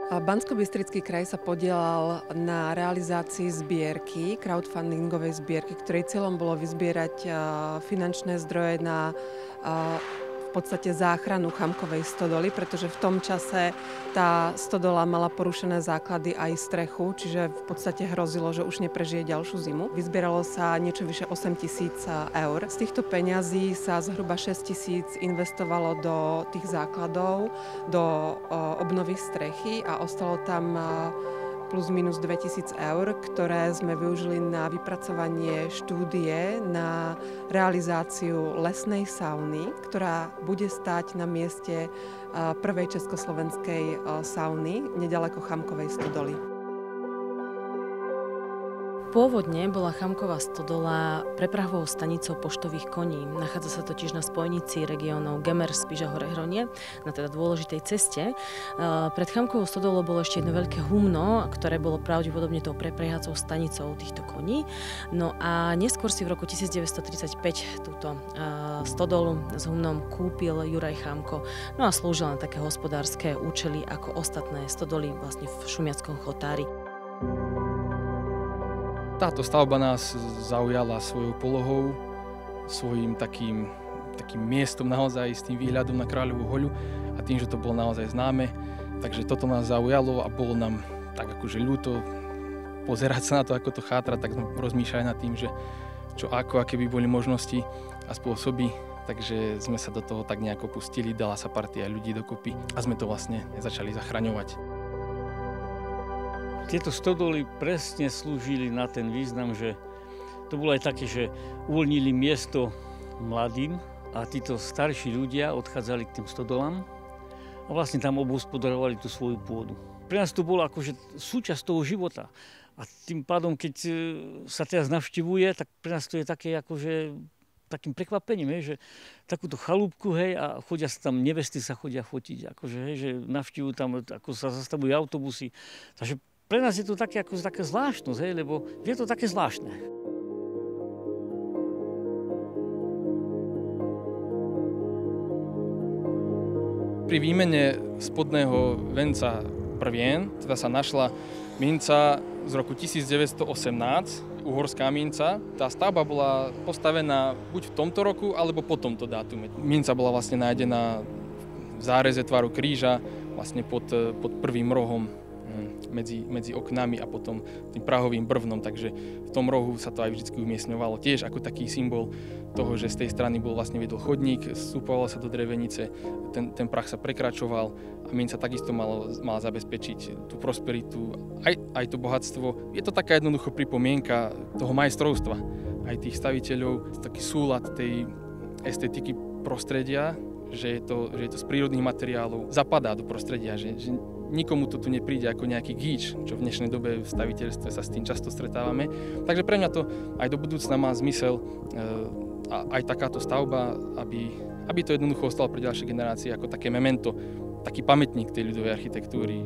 Banskobystrický kraj sa podieľal na realizácii zbierky, crowdfundingovej zbierky, ktorej cieľom bolo vyzbierať finančné zdroje na v podstate záchranu Chamkovej stodoly, pretože v tom čase tá stodola mala porušené základy aj strechu, čiže v podstate hrozilo, že už neprežije ďalšiu zimu. Vyzbieralo sa niečo vyše 8 000 eur. Z týchto peňazí sa zhruba 6 000 investovalo do tých základov, do obnovy strechy a ostalo tam plus minus 2 000 eur, ktoré sme využili na vypracovanie štúdie na realizáciu lesnej sauny, ktorá bude stáť na mieste prvej československej sauny nedaleko Chamkovej stodoly. Pôvodne bola Chamková stodola prepravovou stanicou poštových koní. Nachádza sa totiž na spojnici regiónov Gemer, Spiš a Hronie, na teda dôležitej ceste. Pred Chamkovou stodolou bolo ešte jedno veľké humno, ktoré bolo pravdepodobne tou preprehacou stanicou týchto koní. No a neskôr si v roku 1935 túto stodolu s humnom kúpil Juraj Chamko. No a slúžila na také hospodárske účely ako ostatné stodoly vlastne v šumiackom Chotári. Táto stavba nás zaujala svojou polohou, svojím takým miestom naozaj s tým výhľadom na Kráľovú hoľu a tým, že to bolo naozaj známe. Takže toto nás zaujalo a bolo nám tak akože ľúto pozerať sa na to, ako to chátra, tak sme rozmýšľali nad tým, že aké by boli možnosti a spôsoby. Takže sme sa do toho tak nejako pustili, dala sa partia ľudí dokopy a sme to vlastne začali zachraňovať. Tieto stodoly presne slúžili na ten význam, že to bolo aj také, že uvoľnili miesto mladým a títo starší ľudia odchádzali k tým stodolám a vlastne tam obhospodarovali tú svoju pôdu. Pre nás to bolo akože súčasť toho života a tým pádom, keď sa teraz navštivuje, tak pre nás to je také akože takým prekvapením, že takúto chalúbku, hej, a chodia sa tam, nevesty sa chodia fotiť, akože, hej, že navštívujú tam, ako sa zastavujú autobusy. Takže pre nás je to také, ako také zvláštnosť, hej, lebo je to také zvláštne. Pri výmene spodného venca prvien teda sa našla minca z roku 1918, uhorská minca. Tá stavba bola postavená buď v tomto roku, alebo po tomto dátume. Minca bola vlastne nájdená v záreze tvaru kríža, vlastne pod prvým rohom medzi oknami a potom tým prahovým brvnom, takže v tom rohu sa to aj vždy umiestňovalo tiež ako taký symbol toho, že z tej strany bol vlastne vedol chodník, vstupovalo sa do drevenice, ten prach sa prekračoval a minca takisto mala zabezpečiť tú prosperitu, aj to bohatstvo. Je to taká jednoducho pripomienka toho majstrovstva, aj tých staviteľov, taký súlad tej estetiky prostredia, že je to z prírodných materiálov, zapadá do prostredia, že nikomu to tu nepríde ako nejaký gíč, čo v dnešnej dobe v staviteľstve sa s tým často stretávame. Takže pre mňa to aj do budúcna má zmysel aj takáto stavba, aby to jednoducho ostalo pre ďalšie generácie ako také memento, taký pamätník tej ľudovej architektúry.